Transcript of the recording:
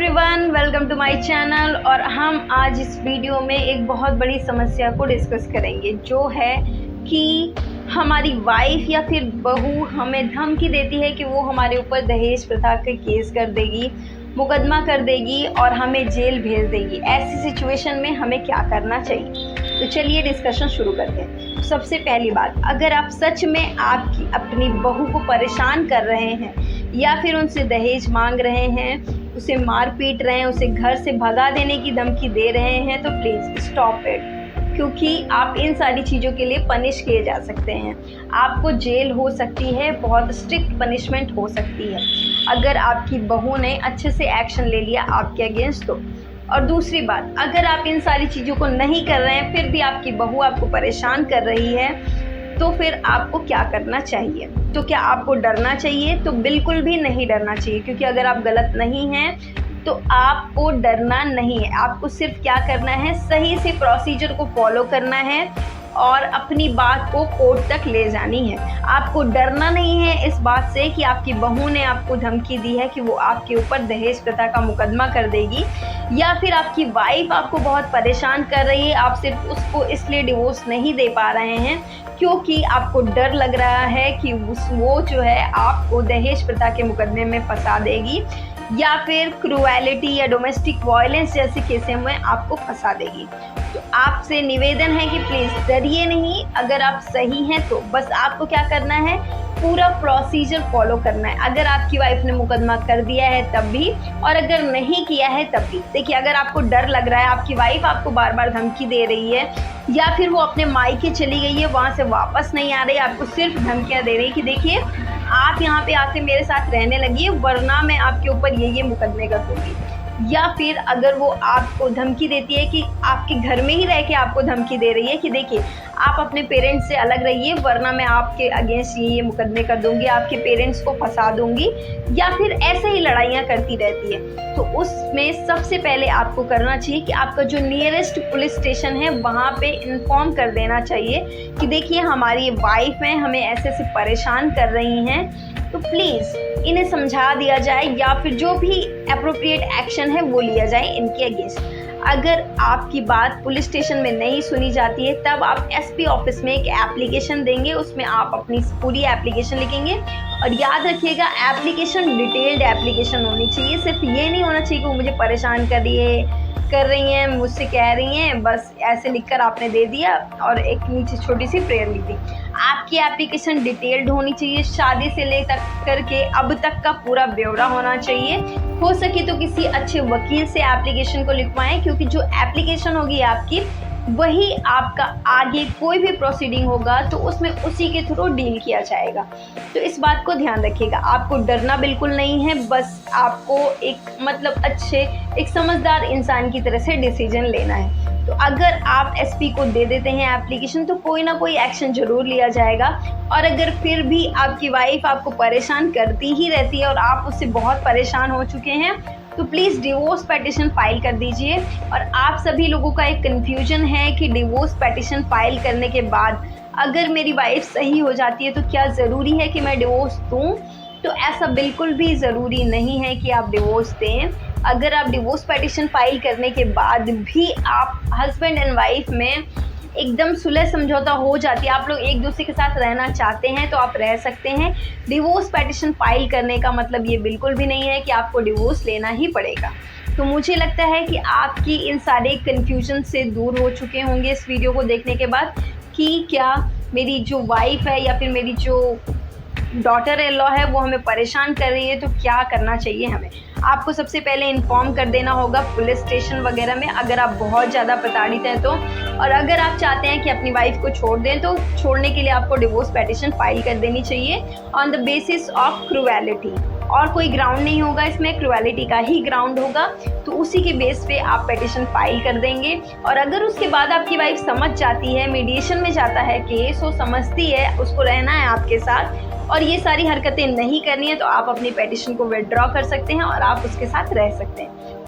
Everyone, welcome to my channel. और हम आज इस वीडियो में एक बहुत बड़ी समस्या को डिस्कस करेंगे, जो है कि हमारी वाइफ या फिर बहू हमें धमकी देती है कि वो हमारे ऊपर दहेज प्रथा का केस कर देगी, मुकदमा कर देगी और हमें जेल भेज देगी। ऐसी सिचुएशन में हमें क्या करना चाहिए? तो चलिए डिस्कशन शुरू करते हैं। सबसे पहली बात, अगर आप सच में आपकी अपनी बहू को परेशान कर रहे हैं या फिर उनसे दहेज मांग रहे हैं, उसे मार पीट रहे हैं, उसे घर से भगा देने की धमकी दे रहे हैं, तो प्लीज़ स्टॉप इट, क्योंकि आप इन सारी चीज़ों के लिए पनिश किए जा सकते हैं। आपको जेल हो सकती है, बहुत स्ट्रिक्ट पनिशमेंट हो सकती है अगर आपकी बहू ने अच्छे से एक्शन ले लिया आपके अगेंस्ट तो। और दूसरी बात, अगर आप इन सारी चीज़ों को नहीं कर रहे हैं फिर भी आपकी बहू आपको परेशान कर रही है, तो फिर आपको क्या करना चाहिए? तो क्या आपको डरना चाहिए? तो बिल्कुल भी नहीं डरना चाहिए, क्योंकि अगर आप गलत नहीं हैं तो आपको डरना नहीं है। आपको सिर्फ क्या करना है, सही से प्रोसीजर को फॉलो करना है और अपनी बात को कोर्ट तक ले जानी है। आपको डरना नहीं है इस बात से कि आपकी बहू ने आपको धमकी दी है कि वो आपके ऊपर दहेज प्रथा का मुकदमा कर देगी, या फिर आपकी वाइफ आपको बहुत परेशान कर रही है, आप सिर्फ उसको इसलिए डिवोर्स नहीं दे पा रहे हैं क्योंकि आपको डर लग रहा है कि वो जो है आपको दहेज प्रथा के मुकदमे में फंसा देगी, या फिर क्रूएलिटी या डोमेस्टिक वायलेंस जैसे केसेस में आपको फंसा देगी। तो आपसे निवेदन है कि प्लीज़ डरिए नहीं। अगर आप सही हैं तो बस आपको क्या करना है, पूरा प्रोसीजर फॉलो करना है। अगर आपकी वाइफ ने मुकदमा कर दिया है तब भी, और अगर नहीं किया है तब भी। देखिए, अगर आपको डर लग रहा है, आपकी वाइफ आपको बार बार धमकी दे रही है, या फिर वो अपने मायके चली गई है, वहाँ से वापस नहीं आ रही, आपको सिर्फ धमकियाँ दे रही है कि देखिए आप यहाँ पे आके मेरे साथ रहने लगी, वरना मैं आपके ऊपर ये मुकदमे कर दूँगी। या फिर अगर वो आपको धमकी देती है कि आपके घर में ही रह के आपको धमकी दे रही है कि देखिए आप अपने पेरेंट्स से अलग रहिए, वरना मैं आपके अगेंस्ट ये मुकदमे कर दूंगी, आपके पेरेंट्स को फंसा दूंगी, या फिर ऐसे ही लड़ाइयाँ करती रहती है, तो उसमें सबसे पहले आपको करना चाहिए कि आपका जो नियरेस्ट पुलिस स्टेशन है वहाँ पे इन्फॉर्म कर देना चाहिए कि देखिए हमारी वाइफ है, हमें ऐसे ऐसे परेशान कर रही हैं, तो प्लीज़ इन्हें समझा दिया जाए, या फिर जो भी एप्रोप्रिएट एक्शन है वो लिया जाए इनके अगेंस्ट। अगर आपकी बात पुलिस स्टेशन में नहीं सुनी जाती है तब आप एसपी ऑफिस में एक एप्लीकेशन देंगे, उसमें आप अपनी पूरी एप्लीकेशन लिखेंगे। और याद रखिएगा, एप्लीकेशन डिटेल्ड एप्लीकेशन होनी चाहिए। सिर्फ ये नहीं होना चाहिए कि वो मुझे परेशान कर रही हैं, मुझसे कह रही हैं, बस ऐसे लिखकर आपने दे दिया और एक नीचे छोटी सी प्रेयर लिख दी। आपकी एप्लीकेशन डिटेल्ड होनी चाहिए, शादी से ले तक करके अब तक का पूरा ब्यौरा होना चाहिए। हो सके तो किसी अच्छे वकील से एप्लीकेशन को लिखवाएं, क्योंकि जो एप्लीकेशन होगी आपकी, वही आपका आगे कोई भी प्रोसीडिंग होगा तो उसमें उसी के थ्रू डील किया जाएगा। तो इस बात को ध्यान रखिएगा, आपको डरना बिल्कुल नहीं है, बस आपको एक समझदार इंसान की तरह से डिसीजन लेना है। तो अगर आप एसपी को दे देते हैं एप्लीकेशन तो कोई ना कोई एक्शन ज़रूर लिया जाएगा। और अगर फिर भी आपकी वाइफ आपको परेशान करती ही रहती है और आप उससे बहुत परेशान हो चुके हैं, तो प्लीज़ डिवोर्स पेटिशन फाइल कर दीजिए। और आप सभी लोगों का एक कन्फ्यूजन है कि डिवोर्स पेटिशन फाइल करने के बाद अगर मेरी वाइफ सही हो जाती है तो क्या ज़रूरी है कि मैं डिवोर्स दूँ? तो ऐसा बिल्कुल भी ज़रूरी नहीं है कि आप डिवोर्स दें। अगर आप डिवोर्स पेटिशन फाइल करने के बाद भी आप हस्बैंड एंड वाइफ में एकदम सुलह समझौता हो जाती है, आप लोग एक दूसरे के साथ रहना चाहते हैं, तो आप रह सकते हैं। डिवोर्स पेटिशन फाइल करने का मतलब ये बिल्कुल भी नहीं है कि आपको डिवोर्स लेना ही पड़ेगा। तो मुझे लगता है कि आपकी इन सारे कन्फ्यूजन से दूर हो चुके होंगे इस वीडियो को देखने के बाद, कि क्या मेरी जो वाइफ है या फिर मेरी जो डॉटर इन लॉ है वो हमें परेशान कर रही है, तो क्या करना चाहिए हमें। आपको सबसे पहले इन्फॉर्म कर देना होगा पुलिस स्टेशन वगैरह में, अगर आप बहुत ज़्यादा प्रताड़ित हैं तो। और अगर आप चाहते हैं कि अपनी वाइफ को छोड़ दें तो छोड़ने के लिए आपको डिवोर्स पेटिशन फाइल कर देनी चाहिए on the basis of cruelty. और कोई ग्राउंड नहीं होगा इसमें, क्रूएलिटी का ही ग्राउंड होगा, तो उसी के बेस पे आप पेटिशन फाइल कर देंगे। और अगर उसके बाद आपकी वाइफ समझ जाती है, मीडिएशन में जाता है केस, वो समझती है उसको रहना है आपके साथ और ये सारी हरकतें नहीं करनी है, तो आप अपनी पेटिशन को विथड्रॉ कर सकते हैं और आप उसके साथ रह सकते हैं।